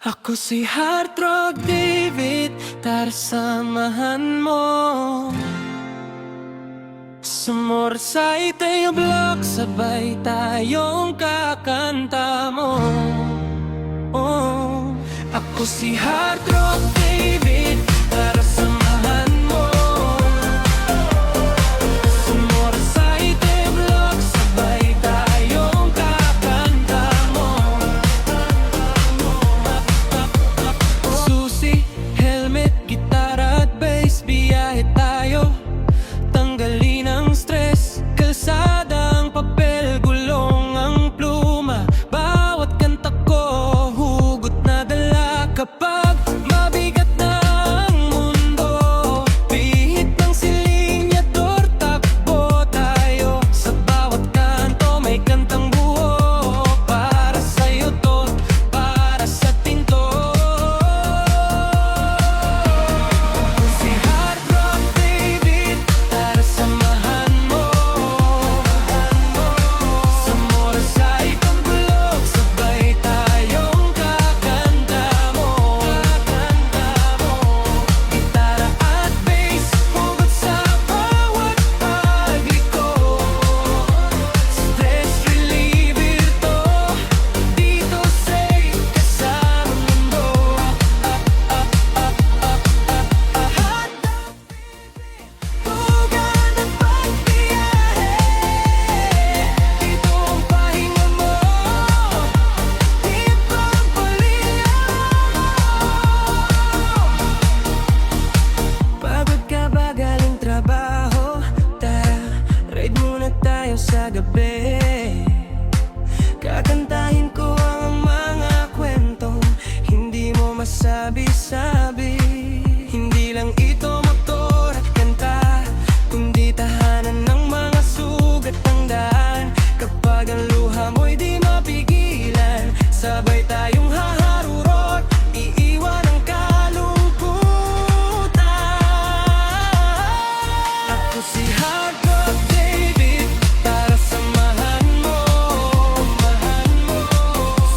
Ako si Heart Rock David, tara samahan mo. Sa Morsay tayo block, sabay tayong kakanta mo. Oh, ako si Heart Rock David, tara samahan mo. Sa Morsay tayo block, sabay tayong kakanta mo. Susi, helmet, gitara at bass, biyahe tayo, tanggalin ang stress. Kalsada ang papel, gulong ang pluma, bawat kanta ko hugot na dala. Kapag mabigat na ang mundo, pihit ng silinyador, takbo tayo. Sa bawat kanto may kantang buo, para sa'yo to, para sa tinto. Si Heart Rock David, tara samahan mo. Sa Morsay pambulok, sabay tayong kakanta mo. Gitara at bass, hugot sa bawat pagliko. Stress reliever to, dito safe ka sa mundo. Tugan at pagbiyahe, dito ang pahinga mo, dito ang palinga mo. Pagod ka ba galing trabaho? Tara, ride muna tayo sa gabi. Kakantahin ko ang mga kwentong hindi mo masabi-sabi. Hindi lang ito motor at kanta, kundi tahanan ng mga sugat ng daan. Kapag ang luha mo'y di mapigilan, sabay tayong haharurot, iiwan ang kalungkutan. Ako si Heart Rock David, tara samahan mo.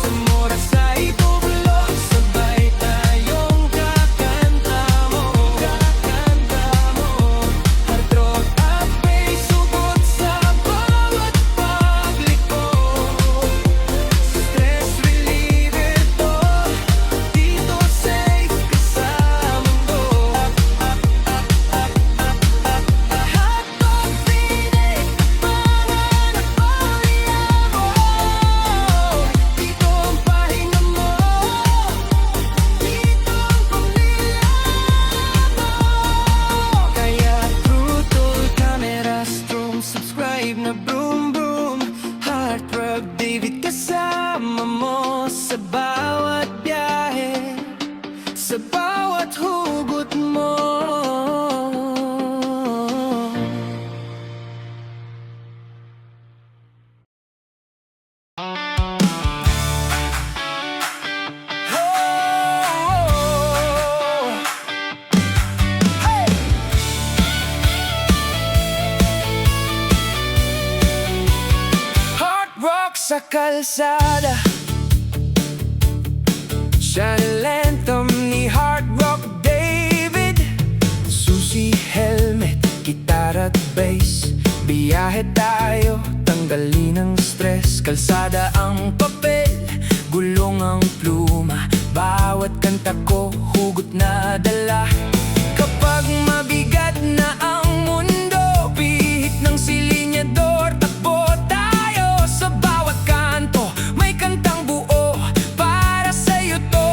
Sa Morsay pabulok, sabay tayong kakanta mo. Heart rock at bass, sugot sa bawat pagliko. Stress reliever to, dito safe ka sa mundo. Hotdog David, pangarap pamilya mo. Dito ang pahinga mo, dito ang pamilya mo. Kaya trutol, camera, stroom, subscribe na broom broom. Heart Rock David, kasama mo sa bawat biyahe, sa bawat hugot mo. Hard rock sa kalsada, Channel anthem ni Hard Rock David. Susi, helmet, gitara at bass, biyahe tayo, tanggalin ang stress. Kalsada ang papel, gulong ang pluma, bawat kanta ko hugot na dala. Kapag mabigat na ang mundo, pihit ng silinyador, takbo tayo. Sa bawat kanto may kantang buo, para sa'yo to,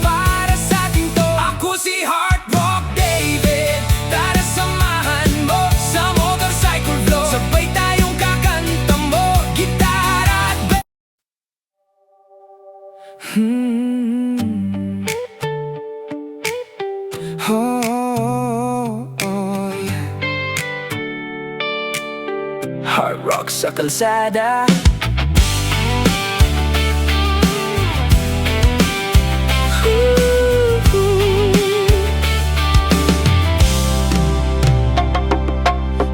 para sa atin to. Ako si Heart Rock David, tara samahan mo. Sa motorcycle flow, sabay tayong kakanta mo. Gitara at bass. Yeah. Hard rock sa kalsada.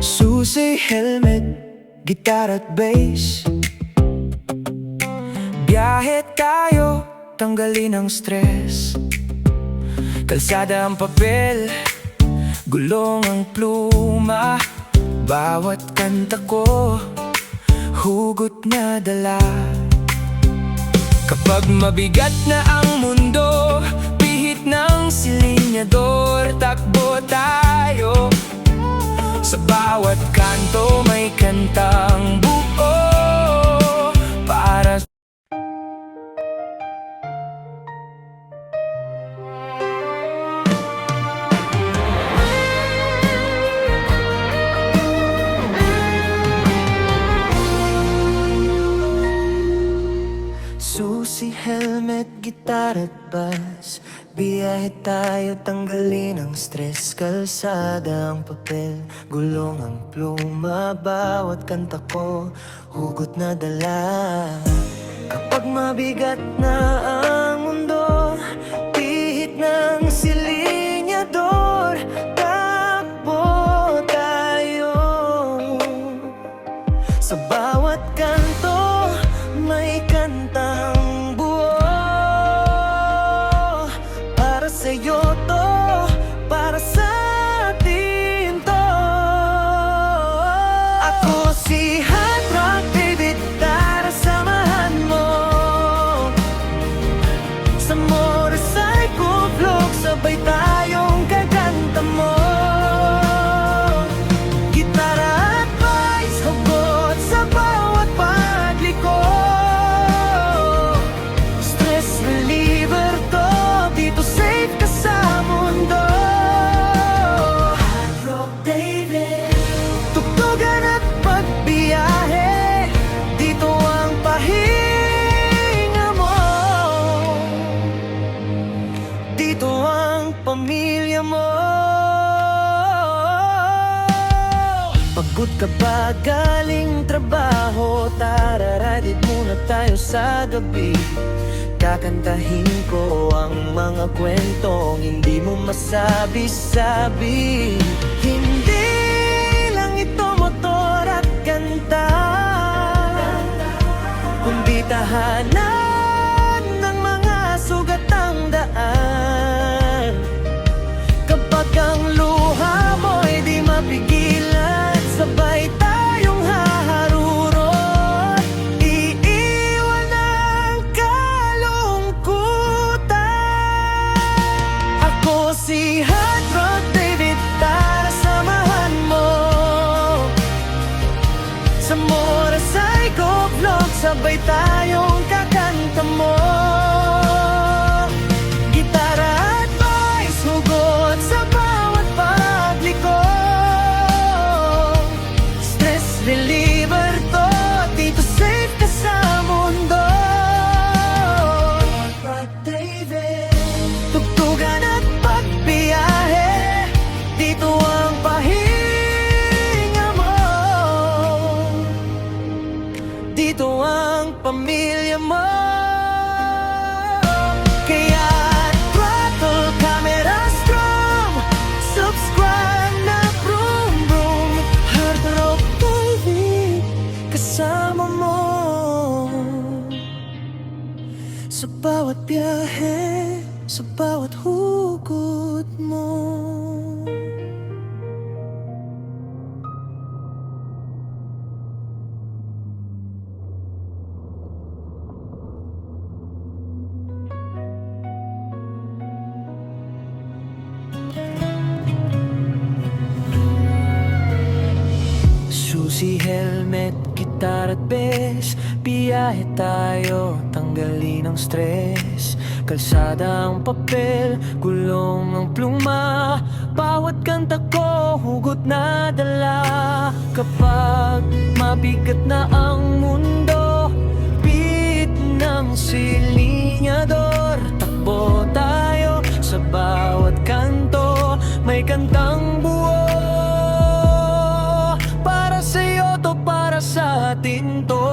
Susi, helmet, gitara at bass, biyahe tayo, tanggalin ang stress. Kalsada ang papel, gulong ang pluma. Bawat kanta ko, hugot na dala. Kapag mabigat na ang mundo, pihit ng silinyador, takbo tayo. Sa bawat kanto may kantang buo para susi, helmet, gitara at bass. Biyahe tayo, tanggalin ang stress. Kalsada ang papel, gulong ang pluma. Bawat kanta ko, hugot na dala. Kapag mabigat na ang mundo, pihit ng silinyador, takbo tayo. Sa bawat kanto, may kantang buo. Para sa'yo to, para sa atin to. Ako si Hot Rock David, tara samahan mo. Sa motorcycle vlog, sabay tayong kakanta mo. Gitara at bass, hugot sa bawat pagliko. Stress reliever to, dito safe ka sa mundo. Hot Rock David, tugtugan at pagbiyahe, dito ang pahinga mo. Dito ang pamilya mo. Pagod ka ba galing trabaho? Tara, ride it muna tayo sa gabi. Kakantahin ko ang mga kwentong hindi mo masabi-sabi. Hindi lang ito motor at kanta, kundi tahanan ng mga sugatang daan. Kapag ang luha mo'y di mapigilan, sabay tayong haharurot. Iiwan ang kalungkutan. Ako si Hot Rock David, tara samahan mo. Sa motorcycle vlog, sabay tayong kakanta mo. Gitara at bass, hugot sa bawat pagliko. Stress reliever to, dito safe ka sa mundo. Hot David, tugtugan at pagbiyahe, dito ang pahinga mo. Dito ang pamilya mo. Kaya throttle, camera strong, subscribe na vroom vroom. Hot Rock David, kasama mo sa bawat biyahe, sa bawat hugot mo. Susi, helmet, gitara at bass. Biyahe tayo, tanggalin ang stress. Kalsada ang papel, gulong ang pluma. Bawat kanta ko, hugot na dala. Kapag mabigat na ang mundo, pihit ng silinyador, takbo tayo. Sa bawat kanto, may kantang buo. Para sa'yo to, para sa atin to.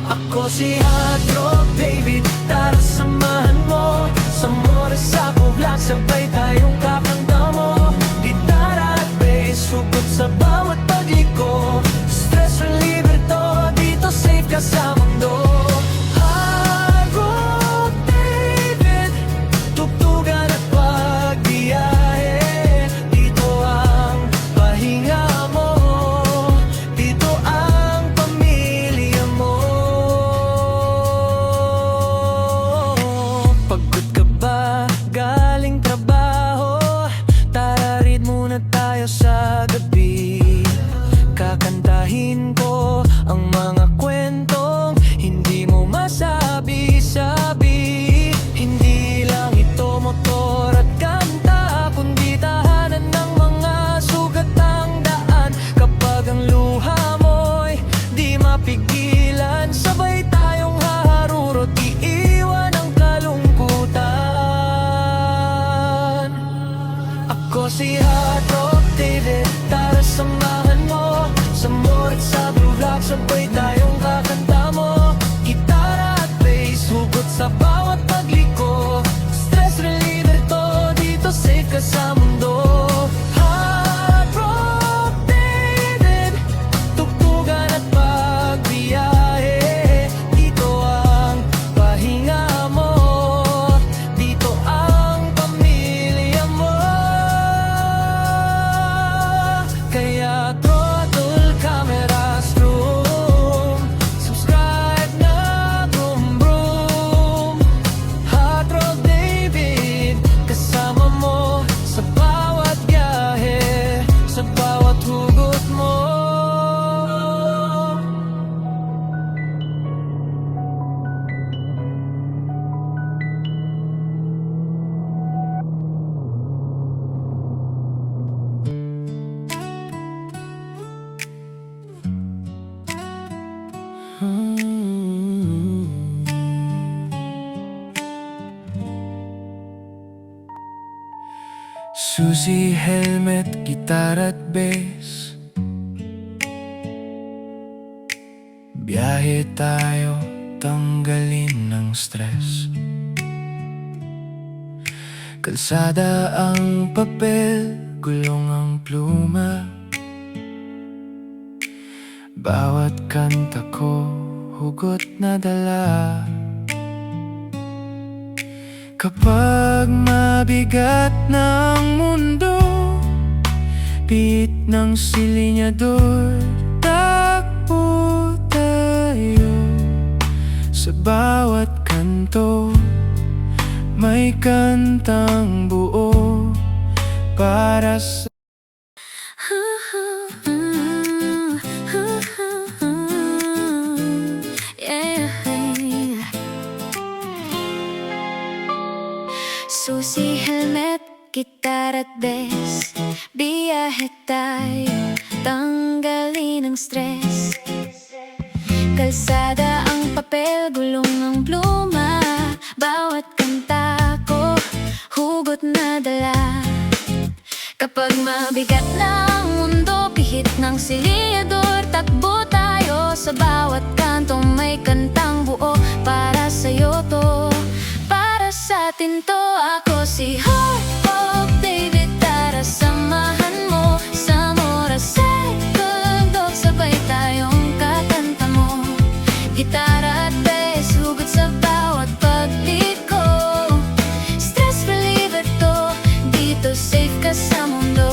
Ako si Hot Rock David, tara samahan mo. Sa motorcycle vlog, sabay tayong kakanta mo. Gitara at bass, hugot sa bawat pagliko. Stress reliever to, dito safe ka sa mundo. Hot Rock David. Ako si Hard Rock David, tara samahan mo. Sa mood at sa blue rock, sabay tayong kakanta mo. Gitara at bass, hugot sa bawat pagliko. Stress reliever to, dito safe ka sa mundo. Hard Rock David, tugtugan at pagbiyahe. Dito ang pahinga mo, dito ang pamilya mo. Kaya throttle, camera, zoom, subscribe na boom boom. Hard Rock David, kasama mo sa bawat biyahe, sa bawat hugot mo. Susi, helmet, gitara at bass, biyahe tayo, tanggalin ng stress. Kalsada ang papel, gulong ang pluma. Bawat kanta ko, hugot na dala. Kapag mabigat ng mundo, pit ng silinyador, takbo tayo. Sa bawat kanto, may kantang buo para sa Susi, helmet, gitara at bass, biyahe tayo, tanggalin ang stress. Kalsada ang papel, gulong ang pluma. Bawat kanta ko, hugot na dala. Kapag mabigat na ang mundo, pihit ng siliador, takbo tayo. Sa bawat kanto may kantang buo, para sa'yo to, para sa atin to. Ako si Hard Rock David, tara samahan mo. Sa Morasay, tugtog, sabay tayong kakanta mo. Gitara at bass, hugot sa bawat pagliko. Stress reliever to, dito safe ka sa mundo.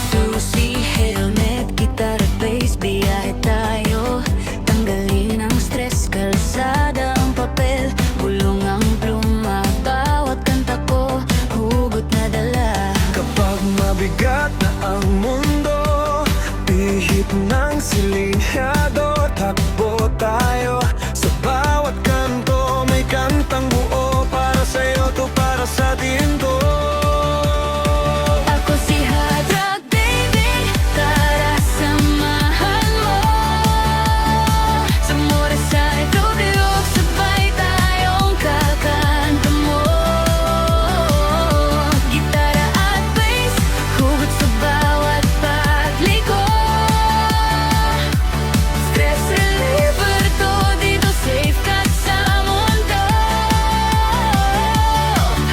Susi, helmet, gitara at bass, biyahe tayo, tanggalin ang stress. Kalsada ang papel, gulong ang pluma. Bawat kanta ko, hugot na dala. kapag mabigat na ang mundo, pihit ng silinyador, takbo tayo. Sa bawat kanto, may kantang buo, para sa'yo to, para sa atin to. Ako si Hard Rock David, tara samahan mo. Sa Morasay, tugtog, sabay tayong kakanta mo. Gitara at bass, hugot sa bawat pagliko. Stress reliever to, dito safe ka sa mundo.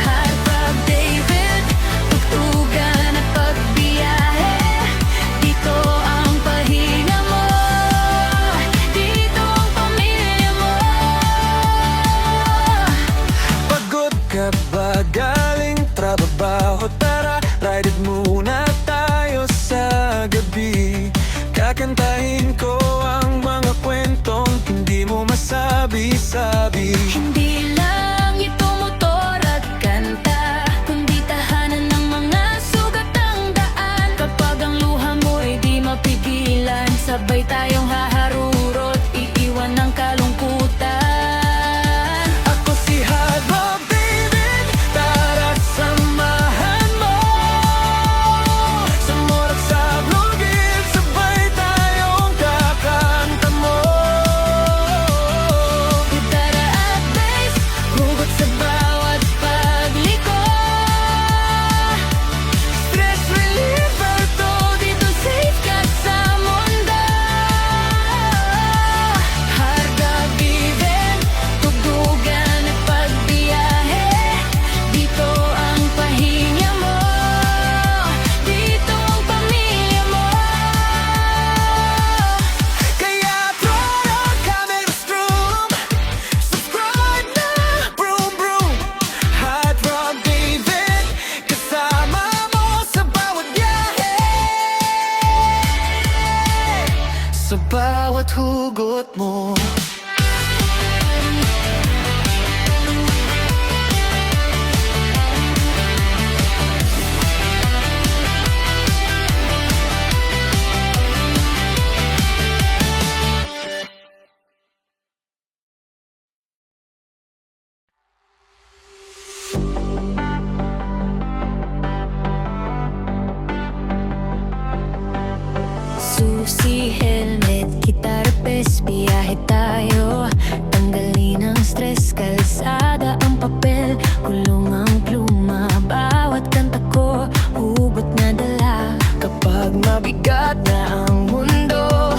Hard Rock David, tugtugan at pagbiyahe. Dito ang pahinga mo, dito ang pamilya mo. Pagod ka ba galing trabaho? Tara, ride it muna tayo sa gabi. Kakantahin ko ang mga kwentong hindi mo masabi-sabi. Hindi lang ito motor at kanta, kundi tahanan ng mga sugat ang daan. Kapag ang luha mo'y di mapigilan, sabay tayong haharurot, iiwan ng kalungkutan. Ako si Hard Rock David, tara samahan mo. Sa morat sa blugid, sabay tayo sa bawat hugot mo. Susi, helmet, gitara, pes, biyahe tayo. Tanggalin ang stress, kalsada ang papel, kulong ang pluma. Bawat kanta ko, hugot na dala. Kapag mabigat na ang mundo,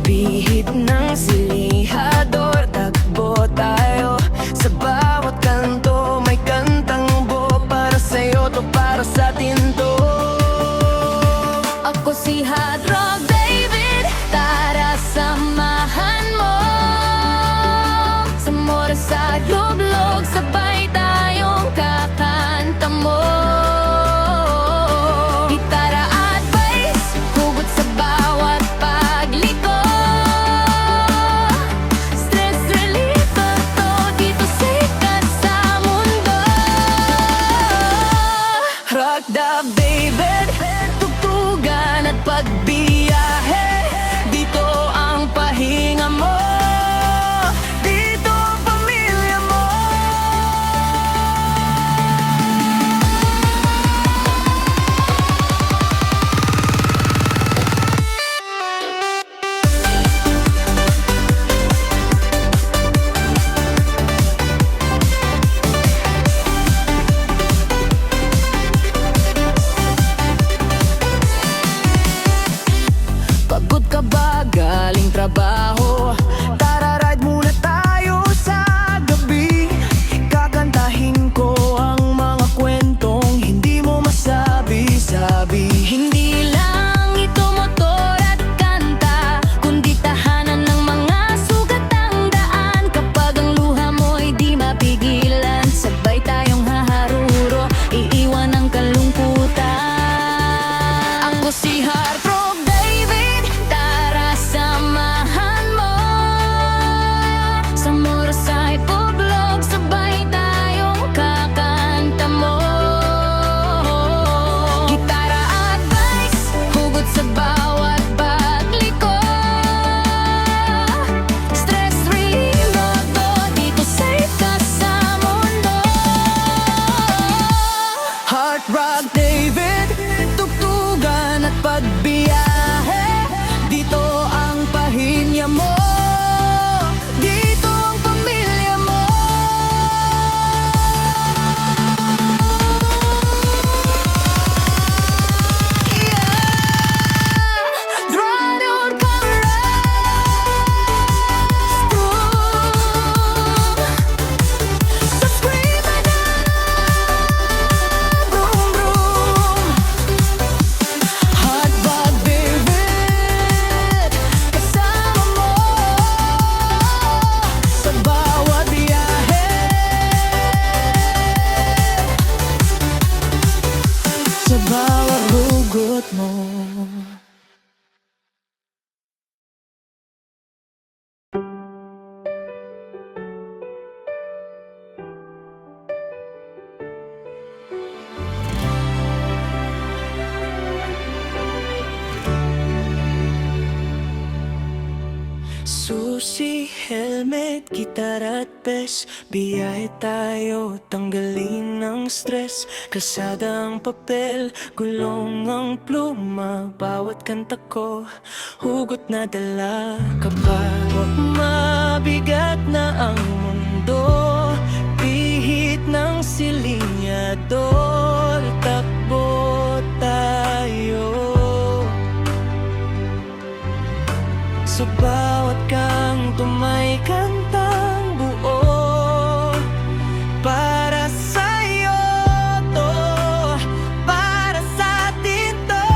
bihit ng silihador, takbo tayo. Sa bawat kanto, may kantang buo. Para sa'yo to, para sa atin to. Ako si Hot Rock David, tara samahan mo. Sa motorcycle, lublog, sabay tayong kakanta mo. Gitara at bass, hugot sa bawat pagliko. Stress reliever to, dito sikat sa mundo. Rock the David, tugtugan at pagbiyahe. Dito ang pahinga mo, dito ang pamilya mo. Pagod ka ba galing trabaho? Tara ride muna tayo sa gabi. Kakantahin ko ang mga kwentong hindi mo masabi-sabi. Hindi lang ito motor at kanta, kundi tahanan ng mga sugatang daan. Kapag ang luha mo'y di mapigilan, sabay tayong haharuro, iiwan ang kalungkutan. Ako si Hot Rock David, tara samahan mo. Sa motorcycle vlog, sabay tayong kakanta mo. Gitara at bass, hugot sa bawat pagliko. Stress reliever to, dito safe ka sa mundo. Hot Rock David, tugtugan at pagbiyahe. Dito ang pahinya mo, dito ang pamilya mo. Yeah! Throttle camera, subscribe na, vroom vroom. Hot Rock David, kasama mo sa bawat biyahe, sa bawat hugot mo. Susi, helmet, gitara at pes, biyahe tayo, tanggalin ang stress. Kalsada ang papel, gulong ang pluma. Bawat kanta ko, hugot na dala. Kapag mabigat na ang mundo, pihit ng silinyador, takbo tayo. Sa bawat kanto may kantang buo. Para sa'yo to, para sa atin to.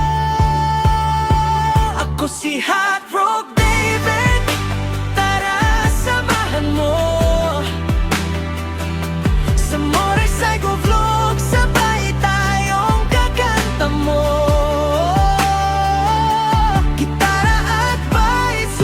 Ako si Hot Rock David, tara samahan mo. Sa motorcycle vlog, sabay tayong kakanta mo. Gitara at bass,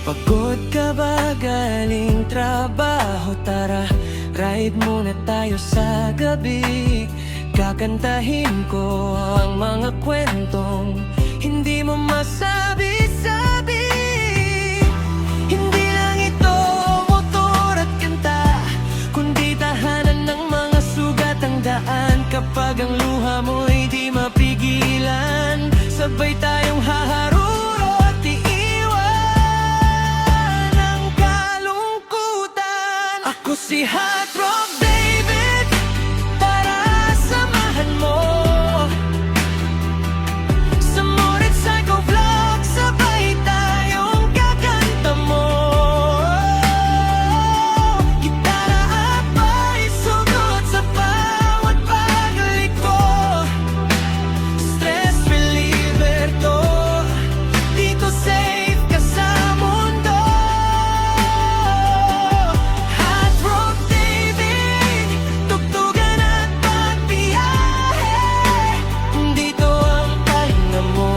Pagod ka ba galing trabaho? Tara, ride muna tayo sa gabi. Kakantahin ko ang mga kwentong hindi mo masabi-sabi. Hindi lang ito motor at kanta, kundi tahanan ng mga sugat ang daan. Kapag ang luha mo'y di mapigilan, sabay tayong haharuro at iiwan ang kalungkutan. Ako si Hot Rock David, para samahan mo sa motorcycle vlog, sabay tayong kakanta mo. Gitara at bass, sugot sa bawat pagliko. Stress reliever to, dito safe ka sa mundo. Hot Rock David, tugtugan at pagbiyahe. Dito ang pahinga mo,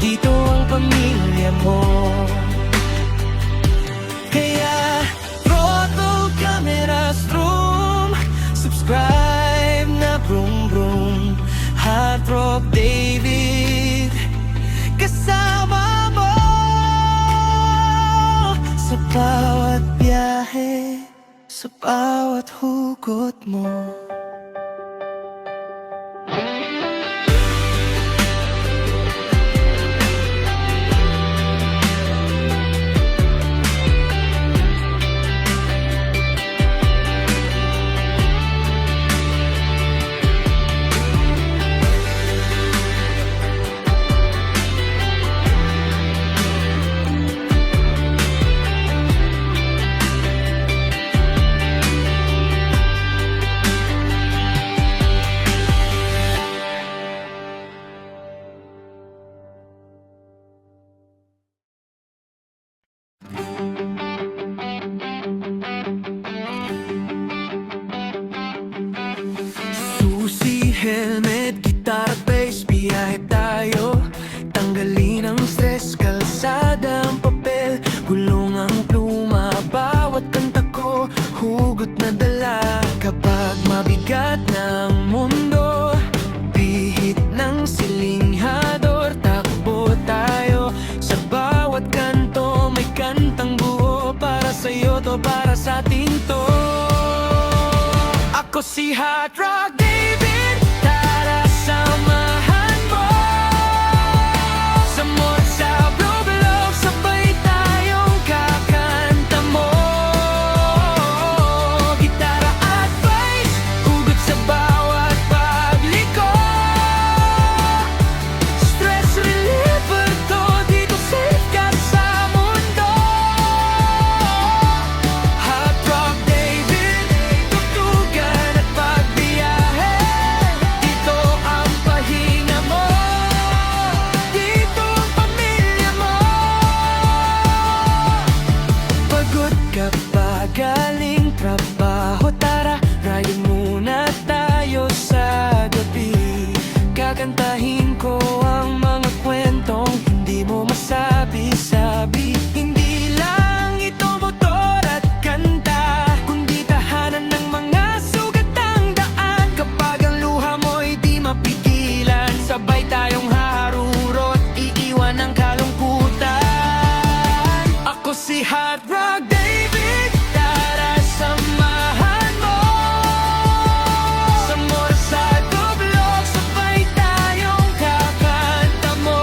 dito ang pamilya mo. Kaya throttle, camera, zoom, subscribe na vroom vroom. Hot Rock David, kasama mo sa bawat biyahe, sa bawat hugot mo. Susi, helmet, gitara, bass, biyahe tayo. Tanggalin ang stress, kalsada ang papel, gulong ang pluma, bawat kanta ko, hugot na dala. Kapag mabigat ng mundo, pihit ng silinghador, takbo tayo. Sa bawat kanto, may kantang buo, para sa'yo to, para sa atin to. Ako si Hot Rock David, tara samahan mo sa motorcycle vlog, sabay tayong kakanta mo. Gitara at bass, hugot sa bawat pagliko. Stress reliever to, dito safe ka sa mundo. Hot Rock David, tugtugan at pagbiyahe. Dito ang pahinga mo, dito ang pamilya mo. Pagod ka pa galing trabaho? Tara, ride muna tayo sa gabi. Kakantahin ko ang mga kwentong hindi mo masabi-sabi. Hindi lang ito motor at kanta, kundi tahanan ng mga sugat ang daan. Kapag ang luha mo'y di mapigilan, sabay tayong haharuro at iiwan ang kalungkutan. Ako si Hot Rock David, tara samahan mo sa motorcycle vlog, sabay tayong kakanta mo.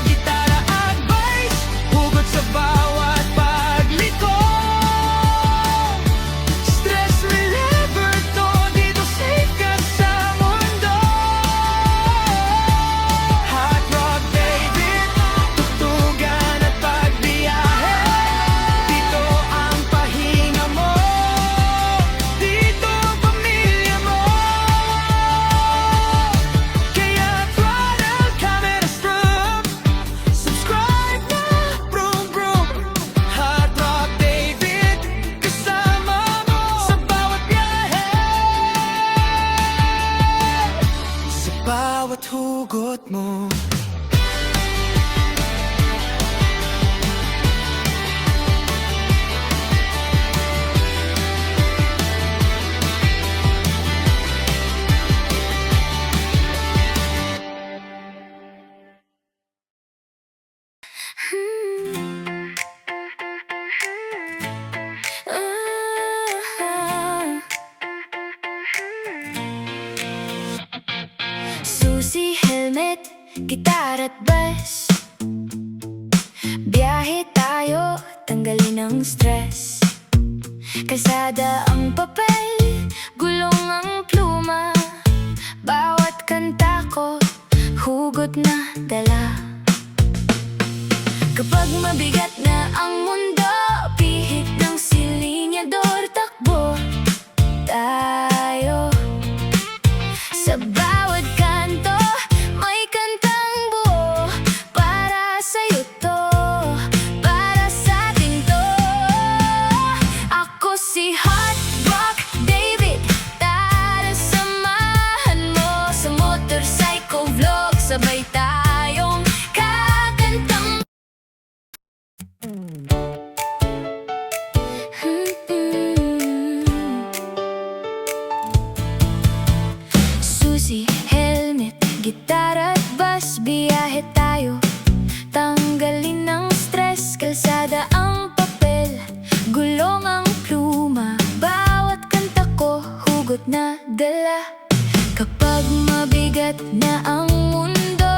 Gitara at bass, hugot sa bawat pagliko. Stress reliever to, dito safe ka sa mundo. Hot Rock David, tugtugan at pagbiyahe. bus. Biyahe tayo, tanggalin ang stress. Kalsada ang papel, gulong ang pluma. Bawat kanta ko, hugot na dala. Kapag mabigat na ang mundo, pihit ng silinyador, takbo tayo. Sa bawat kanto, may kantang buo. Para sa'yo to, para sa'tin to. Ako si Hot Rock David, tara samahan mo sa motorcycle vlog. Sabay tayong kakantang. Susi, helmet, gitara at bass. Biyahe tayo, tanggalin ang stress. Kalsada ang papel, gulong ang pluma. Bawat kanta ko, hugot na dala. Kapag mabigat na ang mundo,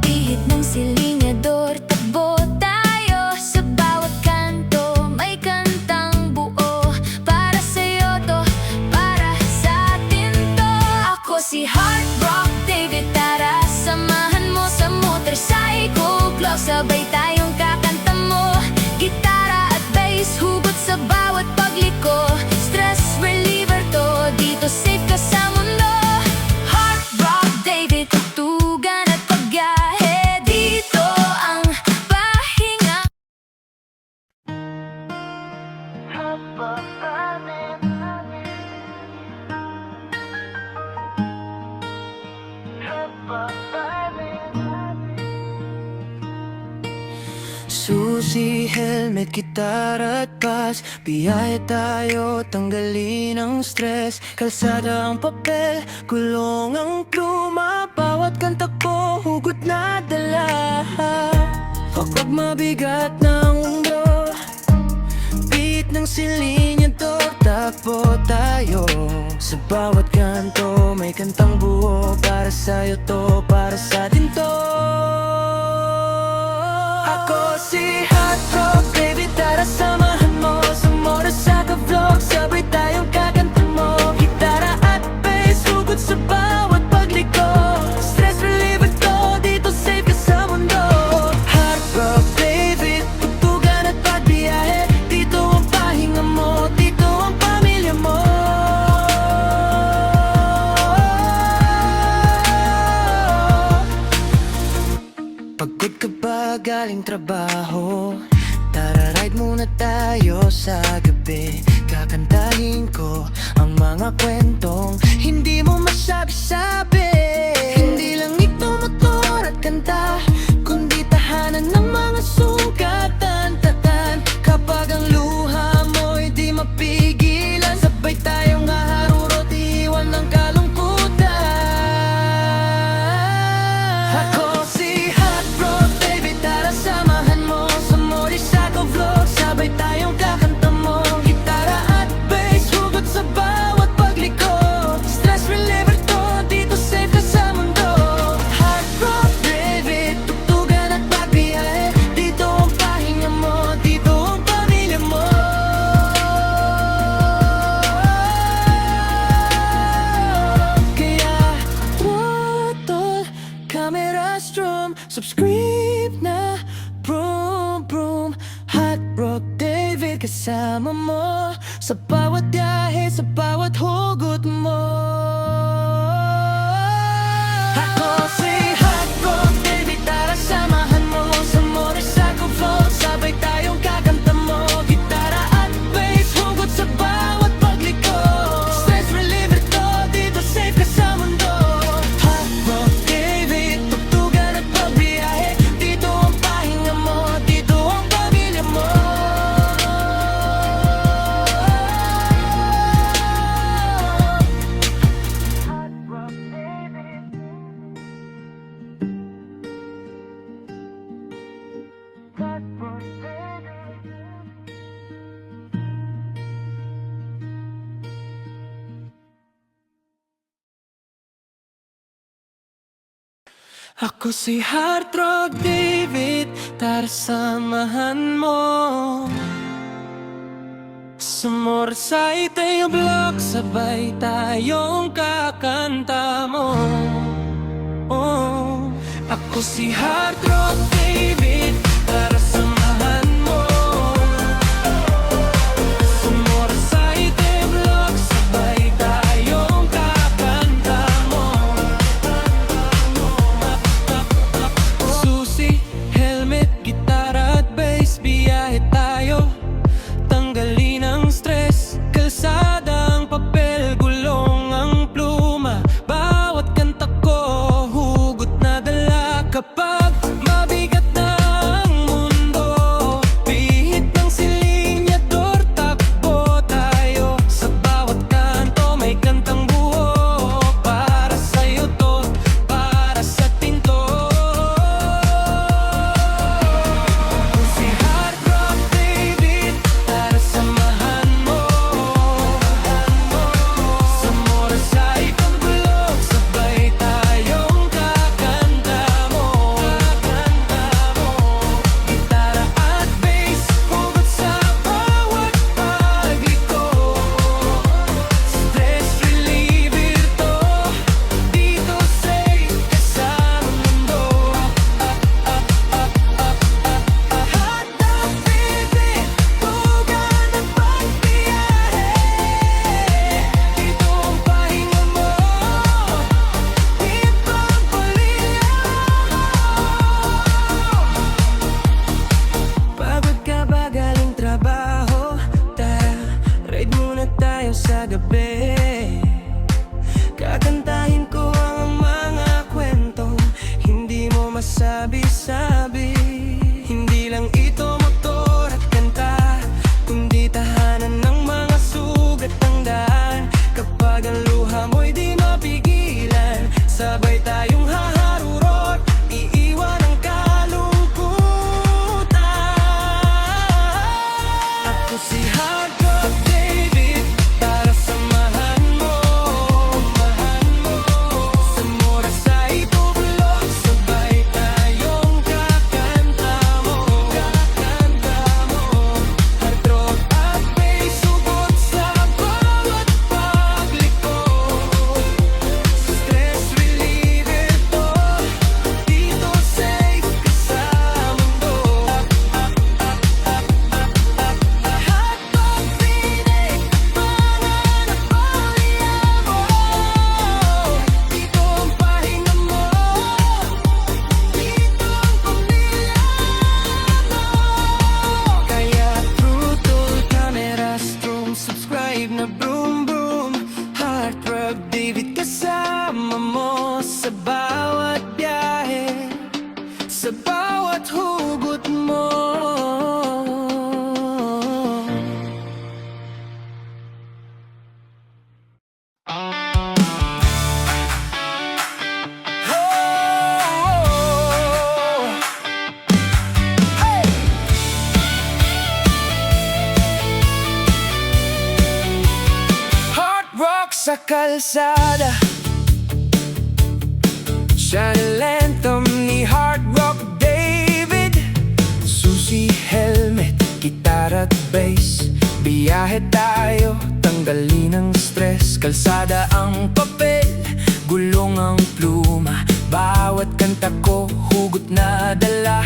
pihit ng silinyador, takbo tayo. Sa bawat kanto, may kantang buo. Para sa'yo to, para sa'tin to. Ako si Hot Rock David, tara samahan mo sa motorcycle vlog. Sabay tayong kakanta mo, gitara at bass, hugot sa bawat pagliko. Stress reliever to, dito safe ka sa mundo. Hot Rock David, tutugan at pagyahe, dito ang pahinga. Susi, helmet, gitara at bass. Biyahe tayo, tanggalin ang stress. Kalsada ang papel, gulong ang pluma. Bawat kanta ko, hugot na dala. Kapag mabigat na ang mundo, beat ng silinyador, takbo tayo. Sa bawat kanto, may kantang buo. Para sa'yo to, para sa'tin to. Ako si Hot Rock David, tara samahan mo sa motorcycle vlog. Sabay tayong kakanta mo, gitara at bass, hugot sa bawat pagliko. Stress reliever to, dito safe ka sa mundo. Hot Rock David, tugtugan at pagbiyahe, dito ang pahinga mo, dito ang pamilya mo. Pagod ka ba galing trabaho? Tara ride muna tayo sa gabi. Kakantahin ko ang mga kwentong hindi mo masabi-sabi. Hindi lang ito motor at kanta, kundi tahanan ng mga sugatan, tatan. Kapag ang luha mo'y di mapigilan, sabay tayong haharurot, iwan ng kalungkutan. Ako si Hot Rock David, tara samahan mo sa motorcycle vlog. Sabay tayong kakanta mo, gitara at bass, hugot sa bawat pagliko. Stress reliever to, dito safe ka sa mundo. Hot Rock David, tugtugan at pagbiyahe, dito ang pahinga mo, dito ang pamilya mo. Kaya, tol, camera strum, subscribe na, broom, broom. Hot Rock David, kasama mo sa bawat biyahe, sa bawat hugot mo. Ako si Hot Rock David, tara samahan mo sa motorcycle vlog. Sabay tayong kakanta mo, gitara at bass, hugot sa bawat pagliko. Stress reliever to, dito safe ka sa mundo. Hot Rock David, tugtugan at pagbiyahe, dito ang pahinga mo, dito ang pamilya mo. Ako si Heart Rock David, tara samahan mo. Sa motorcycle block, sabay tayong kakanta mo. Oh, ako si Heart Rock David, tara samahan mo. Sa motorcycle block, sabay tayong kakanta mo. Susi, helmet, gitara at bass, biyahe tayo. Tanggalin ang stress, kalsada ang papel, gulong ang pluma. Bawat kanta ko, hugot na dala. Kapag mabigat na ang mundo, pihit ng silinyador, takbo tayo. Sa bawat kanto may kantang buo, para sa'yo to, para sa tinto. Si Heart Rock David, tara samahan mo. Sa motorcycle block, sabay tayong kakanta mo. Gitara at bass, hugot sa bawat pagliko. Stress reliever to, dito safe ka sa mundo. Heart Rock David, tugan at pagbiyahe. Dito ang pahinga mo, ibang pamilya. Pagod ka ba galing trabaho? Tara, ride muna tayo sa gabi. Kakantahin ko ang mga kwentong hindi mo masabi-sabi. Hindi lang ito motor at kanta, kundi tahanan ng mga sugat ng daan. Kapag ang luha mo'y di mapigilan, sabay tayong haharurot, iiwan ang kalungkutan. Ako si Heart Rock David, tara samahan mo. Sa motorcycle block, sabay tayong kakanta mo. Heart Rock at bass, sugot sa bawat pagliko. Stress reliever to, dito safe ka sa mundo. Heart Rock David, pangarap pamilya mo. Dito ang pahinga mo, dito ang pamilya mo. Kaya true tol, camera, stroom, subscribe na broom broom. Heart Rock David, kasama mo sa bawat biyahe, sa bawat hugot mo. Hard rock sa kalsada, Channel anthem ni Hard Rock David. Susi, helmet, gitara at bass, biyahe tayo, tanggalin ang stress. Kalsada ang papel, gulong ang pluma. Bawat kanta ko, hugot na dala.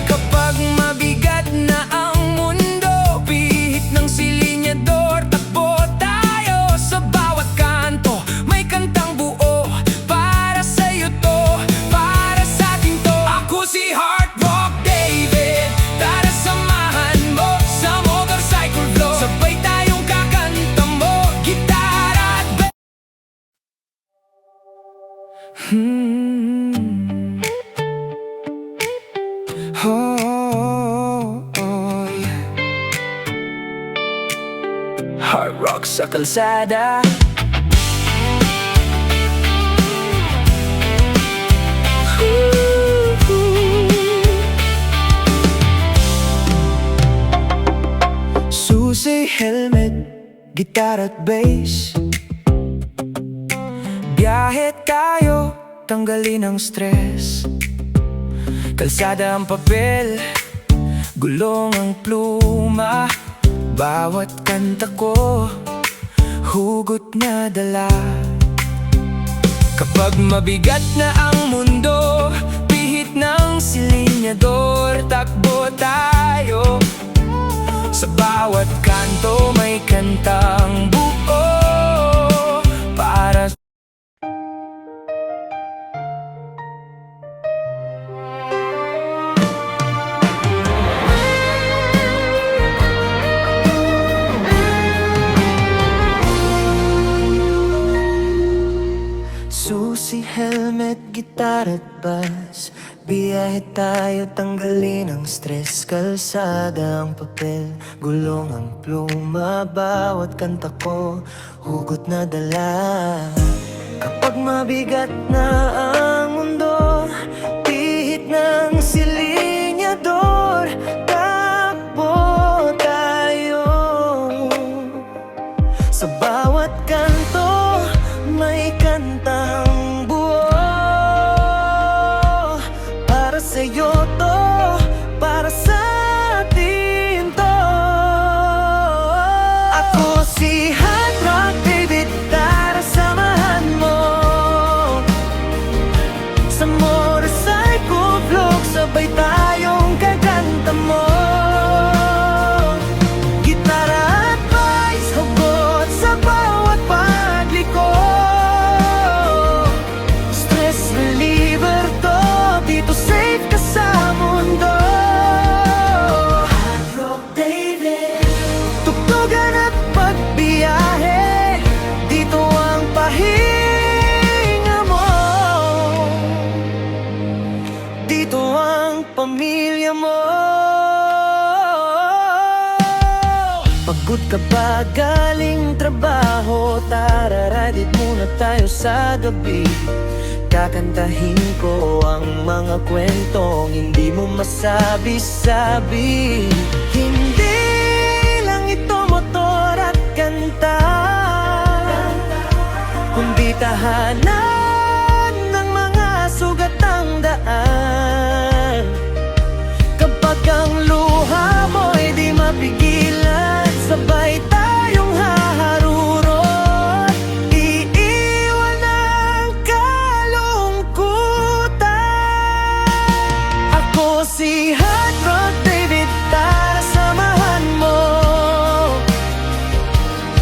Kapag mabigat na ang mundo, pihit ng silinyador, takbo tayo. Sa bawat kanto may kantang buo, para sa'yo to, para sa atin to. Ako si Heart Rock David, tara samahan mo. Sa motorcycle block, sabay tayong kakanta mo. Gitara at bass. Yeah. Hard rock sa kalsada. Susi, helmet, gitara at bass, biyahe tayo, tanggalin ang stress. Kalsada ang papel, gulong ang pluma. Bawat kanta ko, hugot na dala. Kapag mabigat na ang mundo, pihit ng silinyador, takbo tayo. Sa bawat kanto may kantang buo para susi, helmet, gitar at bass. Biyahe tayo, tanggalin ang stress. Kalsada ang papel, gulong ang pluma. Bawat kanta ko, hugot na dala. Kapag mabigat na ang mundo, pihit ng silinyador, takbo tayo. Sa bawat kanto, may kantang buo. Para sa'yo to, para sa atin to. Ako si Hot Rock David, tara samahan mo. Sa motorcycle vlog, sabay tayong kakanta mo. Gitara at bass, hugot sa bawat pagliko. Stress reliever to, dito safe ka sa mundo. Hot Rock David, tugtugan at pagbiyahe, dito ang pahinga mo. Dito ang pamilya mo. Pagod ka ba galing trabaho? Tara, ride it muna tayo sa gabi. Kakantahin ko ang mga kwentong hindi mo masabi-sabi. Hindi lang ito motor at kanta, kundi tahanan ng mga sugatang daan. Kapag ang luha mo'y di mapigilan, sabay tayong haharurot. Iiwan ang kalungkutan. Ako si Hot Rock David, tara samahan mo.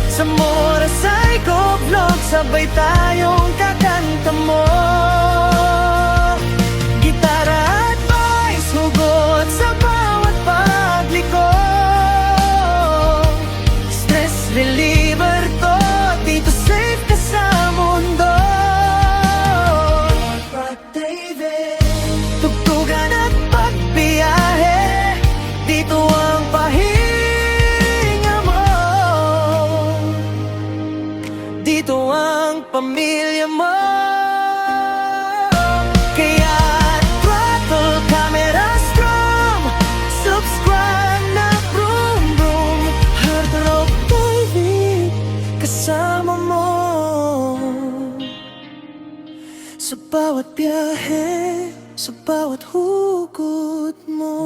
Sa motorcycle vlog, sabay tayong kakanta mo. Gitara at bass, hugot sa bawat pagliko. Stress reliever to, dito safe ka sa mundo. Rock David, tugtugan at pagbiyahe, dito ang pahinga mo. Dito ang pamilya mo. Kaya throttle, camera strum, subscribe na vroom vroom. Hot Rock David, kasama mo sa bawat biyahe, sa bawat hugot mo.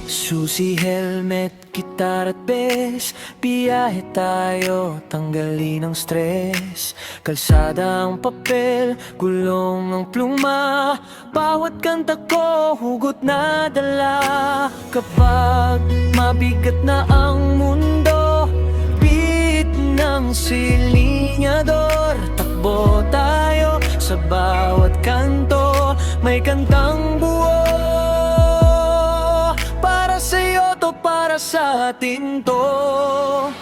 Susi, helmet, gitar at bass. Biyahe tayo, tanggalin ang stress. Kalsada ang papel, gulong ang pluma. Bawat kanta ko, hugot na dala. Kapag mabigat na ang mundo, beat ng silinyador, takbo tayo. Sa bawat kanto, may kantang buo. Para sa'yo to, para sa atin to.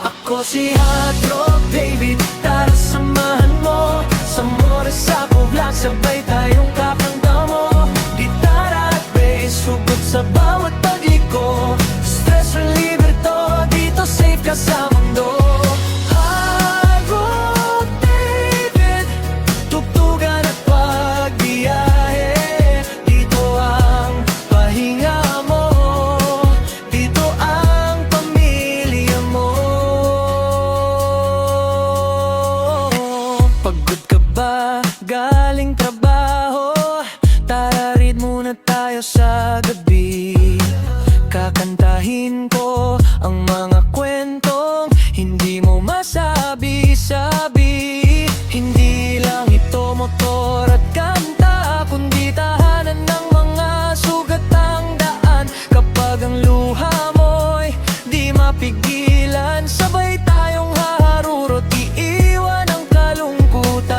Ako si Hot Rock David, tara samahan mo. Sa motorcycle vlog, sabay tayong kakanta mo. Gitara at bass, hugot sa bawat pagliko. Stress reliever to, dito safe ka sa mundo. Hot Rock David. tayo sa gabi. Kakantahin ko ang mga kwentong hindi mo masabi-sabi. Hindi lang ito motor at kanta, kundi tahanan ng mga sugatang daan. Kapag ang luha mo'y di mapigilan, sabay tayong haharurot, iiwan ang kalungkutan.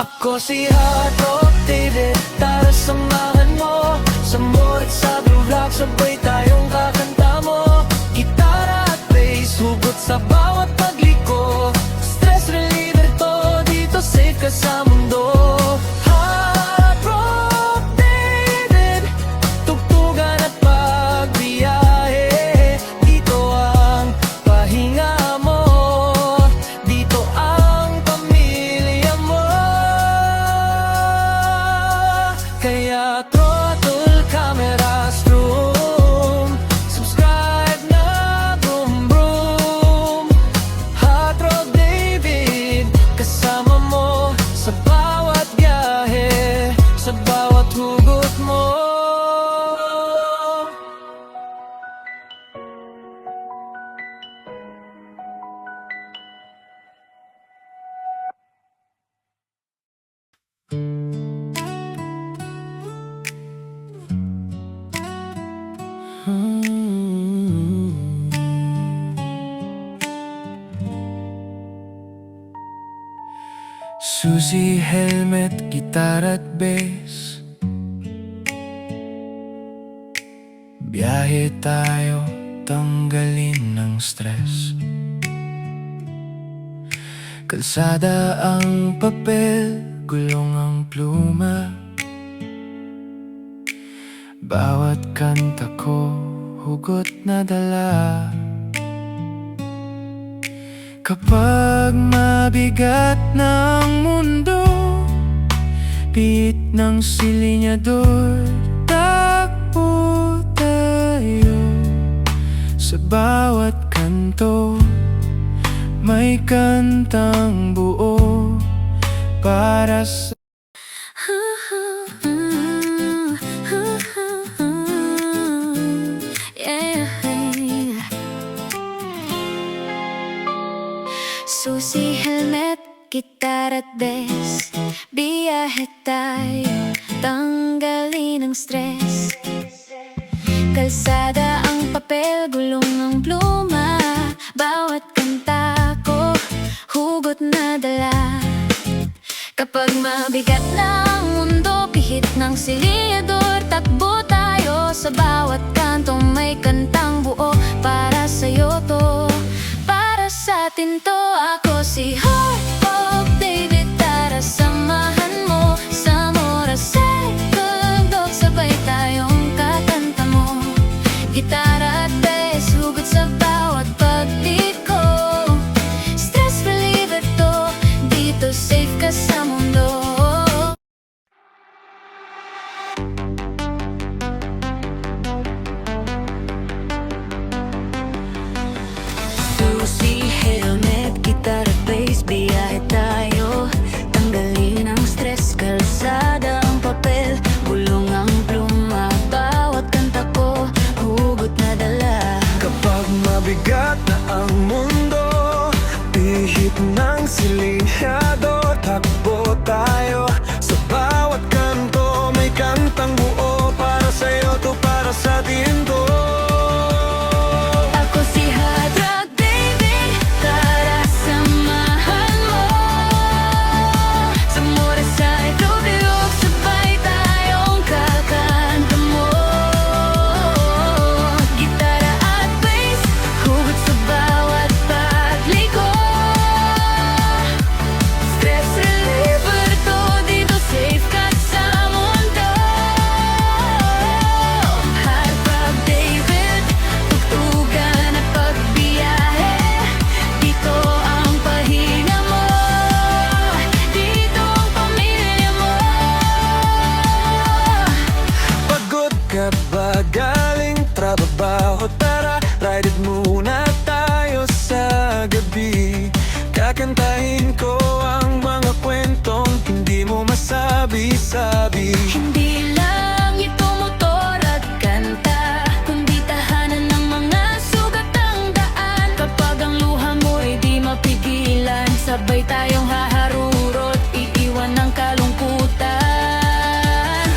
Ako si Hot Rock David, tara samahan mo sa mood at sa groove rock, sabay tayong kakanta mo. Gitara at bass, hugot sa bawat pagliko. Stress reliever to, dito safe ka sa mundo. Hot Rock David, tugtugan at pagbiyahe. Dito ang pahinga mo, dito ang pamilya mo. Kaya throttle, camera, zoom, subscribe na boom boom. Hot Rock David, kasama mo sa bawat biyahe, sa bawat hugot mo. Susi, helmet, gitara at bass, biyahe tayo, tanggalin ng stress. Kalsada ang papel, gulong ang pluma. Bawat kanta ko, hugot na dala. Kapag mabigat ng mundo, pit ng silinyador, takbo tayo. Sa bawat kanto, may kantang buo para sa Susi, helmet, gitara at bass, biyahe tayo, tanggalin ang stress. Kalsada ang papel, gulong ang pluma. Bawat kanta ko, hugot na dala. Kapag mabigat na ang mundo, pihit ng siliador, takbo tayo. Sa bawat kantong may kantang buo, para sa'yo to, para sa atin to. Ako si Hot Rock David, tara samahan mo sa Morasay Tugtog, sabay tayong kakanta mo. Gitara at bass, hugot sa bawat pagliko. Stress reliever to, dito safe ka sa mundo. Susi, helmet, gitara, bass, biyahe tayo masabi-sabi. Hindi lang ito motor at kanta, kundi tahanan ng mga sugatang daan. Kapag ang luha mo'y di mapigilan, sabay tayong haharurot, iiwan ng kalungkutan.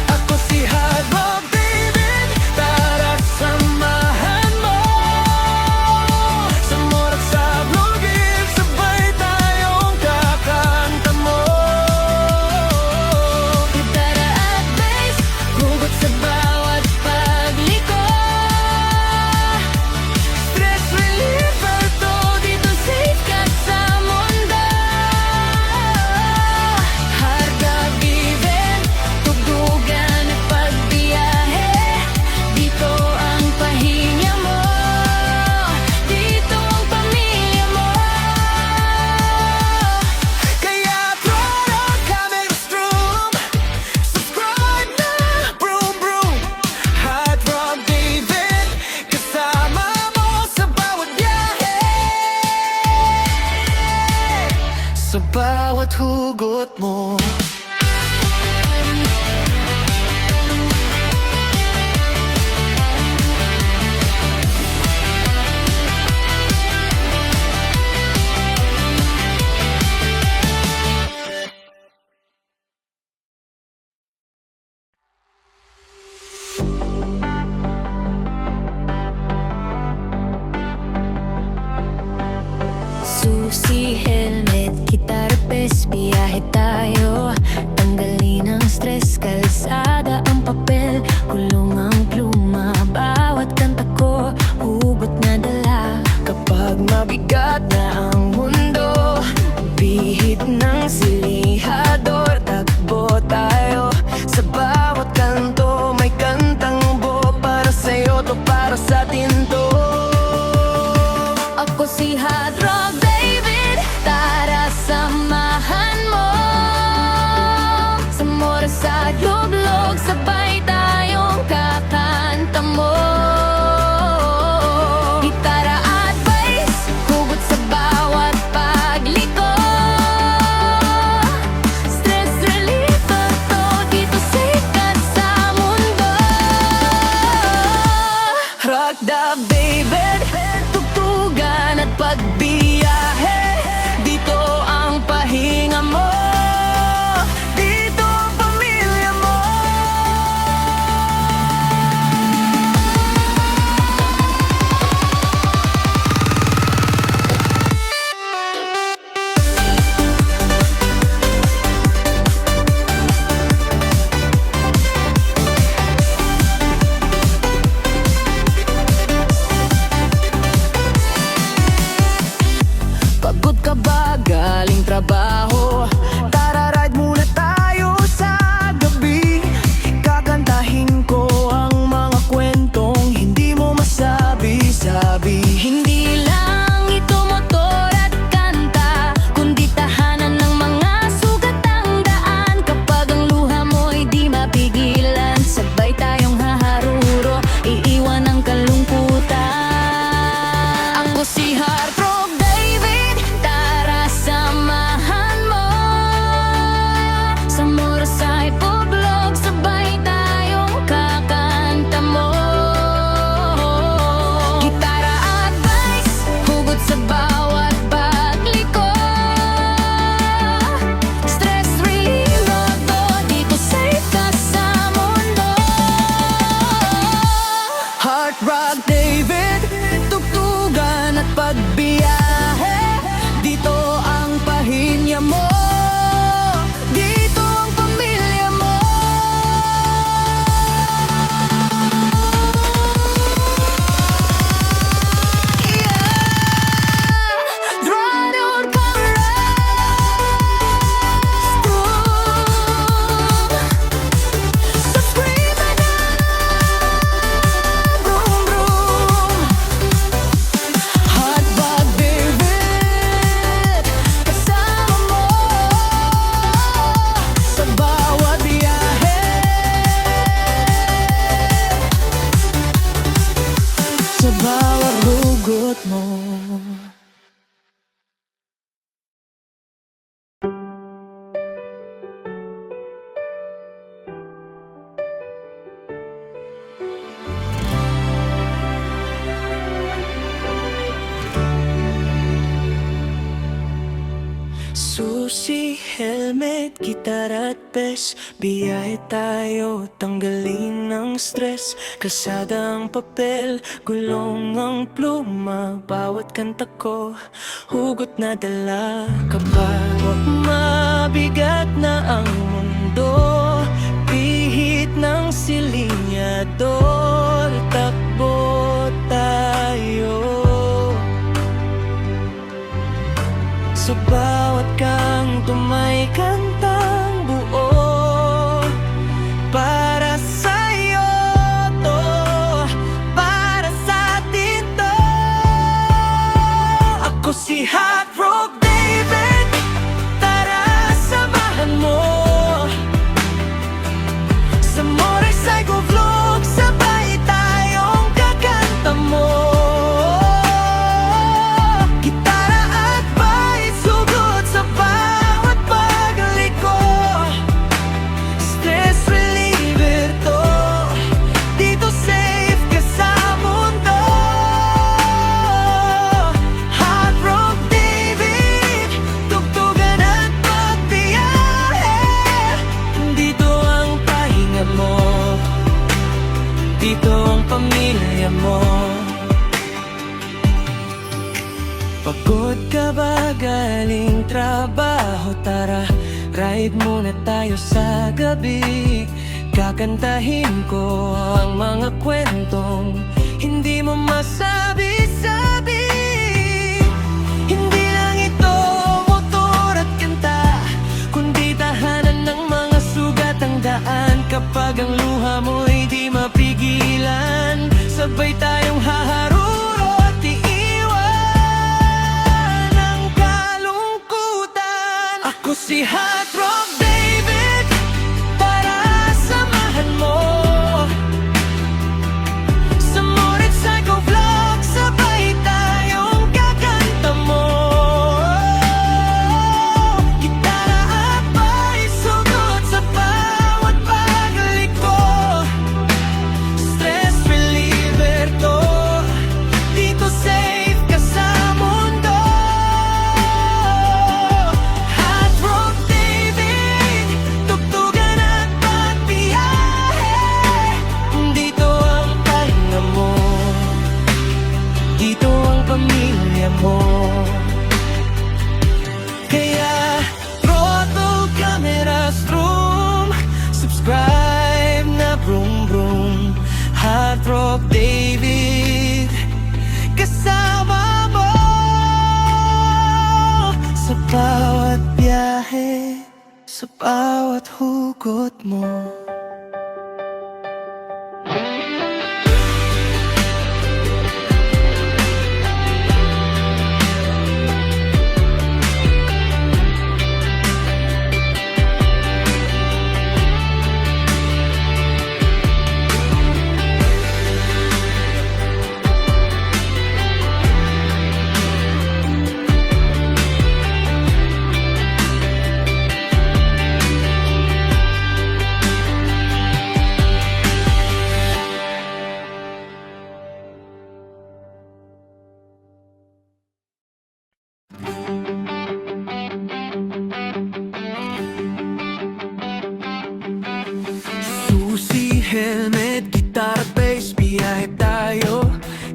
Ako si Hard Rock David, tara samahan mo. Sa morat sa lugib, sabay tayong kakanta mo. Gitara at bass, hugot sa bawat pagliko. Stress reliever to, Dito safe ka sa mundo. Harga viven, tugtugan at pagbiyahe. Dito ang pahinga mo, dito ang pamilya mo. kaya throw the cameras room. Subscribe na, broom broom. Hard Rock David, kasama mo sa bawat biyahe. Sa bawat hugot mo. Susi, helmet, gitara, pes, biyahe tayo. Tanggalin ang stress, kalsada ang papel, kulong ang pluma. Bawat kanta ko, hugot na dala. Kapag mabigat na ang mundo, bihit ng silihador, takbo tayo. Sa bawat kanto, may kantang buo. Para sa'yo to, para sa atin to. Ako si Hard Rock David, tara samahan mo. helmet, gitara at bes. Biyahe tayo, tanggalin ang stress. Kalsada ang papel, gulong ang pluma. Bawat kanta ko, hugot na dala. Kapag mabigat na ang mundo, pihit ng silinyador, takbo tayo. Sa bawat kanto may kantang buo. Para sa'yo to, para sa atin to. Ako si Hot Rock David, tara samahan mo. Sa motorcycle vlog, sabay tayong kakanta mo. Gitara at bass, sugot sa bawat pagliko. Stress reliever to, dito safe ka sa mundo. Hot Rock David, tugtugan at pagbiyahe. Dito ang pahinga mo, dito ang pamilya mo. Pagod ka ba galing trabaho? Tara, ride muna tayo sa gabi. Kakantahin ko ang mga kwentong hindi mo masabi-sabi. Hindi lang ito motor at kanta, kundi tahanan ng mga sugat ang daan. Kapag ang luha mo'y di mapigilan, sabay tayong haharuro at iiwan ang kalungkutan. Ako si Hot Rock David, tara samahan mo. Sa motorcycle vlog, sabay tayong kakanta mo. Gitara at bass, sugot sa bawat pagliko. Stress reliever to, dito safe ka sa mundo. Hot Rock David, tugtugan at pagbiyahe. Dito ang pahinga mo, dito ang pamilya mo. Kaya throttle, camera, zoom, subscribe na vroom vroom. Hot Rock David, kasama mo sa bawat biyahe, sa bawat hugot mo. Susi, helmet, gitara, bass, biyahe tayo.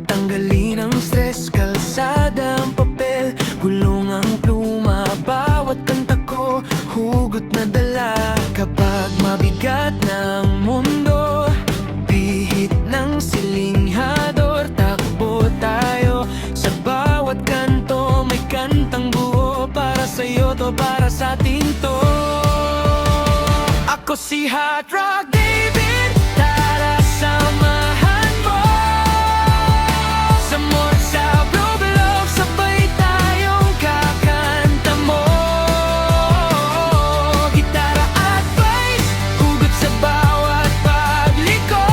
Tanggalin ang stress, kalsada ang papel, gulong ang pluma. Bawat kanta ko, hugot na dala. Kapag mabigat na ang mundo, pihit ng silinghador, takbo tayo. Sa bawat kanto may kantang buo. Para sa'yo to, para sa atin to. Ako si Hot Rock David, tara samahan mo. Sa motorcycle vlog, sabay tayong kakanta mo. Gitara at bass, hugot sa bawat pagliko.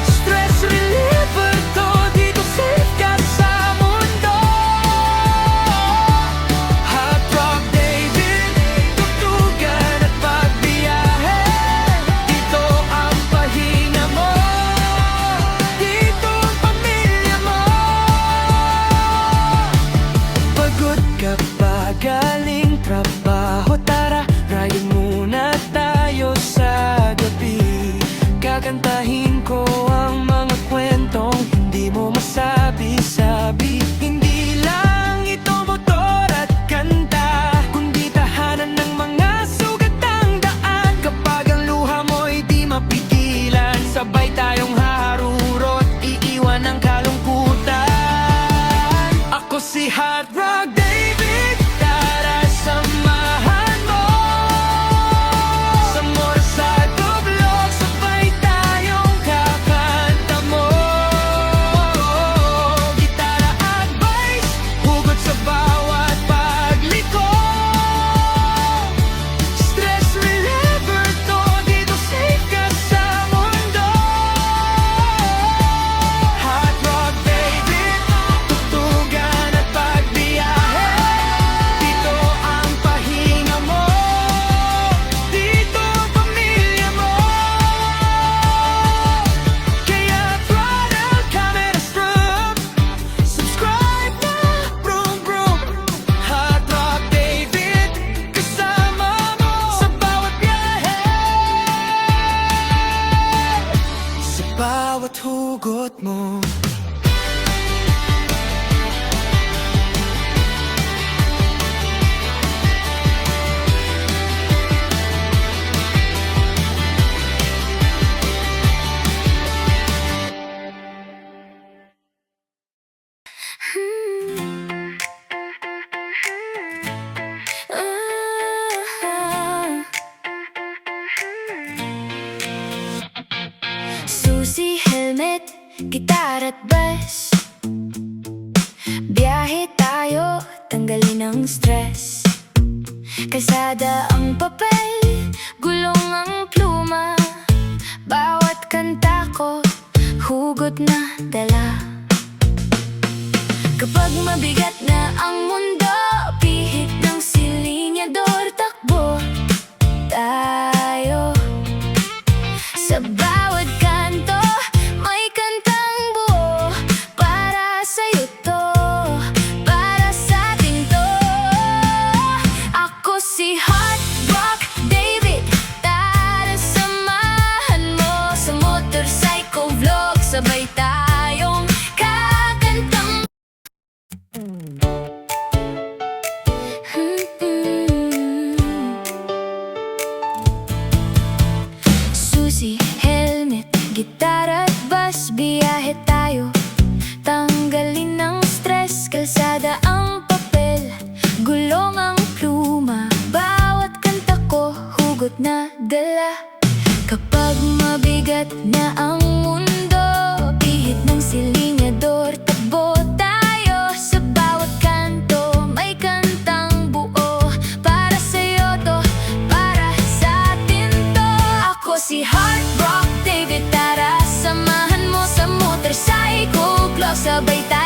Stress reliever to, dito safe ka sa mundo. Hot Rock David, tugtugan at pagbiyahe. Kakantahin ko ang mga kwentong hindi mo masabi-sabi. Hindi lang ito motor at kanta, kundi tahanan ng mga sugatang daan. Kapag ang luha mo'y di mapigilan, sabay tayong haharurot, iiwan ang kalungkutan. Ako si Hot Rock David, tara samahan mo. Sa motorcycle vlog, sabay tayong kakanta mo. Gitara at bass, hugot sa bawat pagliko. Stress reliever to, dito safe ka sa mundo. Hot Rock David, tutugan at pagbiyahe. Dito ang pahinga mo, dito pamilya mo. Kaya throttle, camera strap, subscribe na, brum brum. Hot Rock David, kasama mo sa bawat biyahe, sa bawat hugot mo. Susi, helmet, gitara at bass. Biyahe tayo, tanggalin ang stress. Kalsada ang papel, gulong ang pluma. Bawat kanta ko, hugot na dala. Kapag mabigat na ang mundo, pihit ng silinyador, takbo tayo. Sa bawat kanto, may kantang buo. Para sa'yo to, para sa atin to. Ako si Hot Rock David, tara samahan mo. Sa motorcycle vlog, sabay tayong kakantang. Susi, helmet, gitara at bass. Biyahe tayo, tanggalin ang stress. Kalsada ang papel, gulong ang pluma. Bawat kanta ko, hugot na dala. Kapag mabigat na ang mundo, pihit ng silinyador, takbo tayo. Sa bawat kanto, may kantang buo. Para sa'yo to, para sa atin to. Ako si Hot Rock David, tara samahan mo. Sa motorcycle vlog, sabay tayo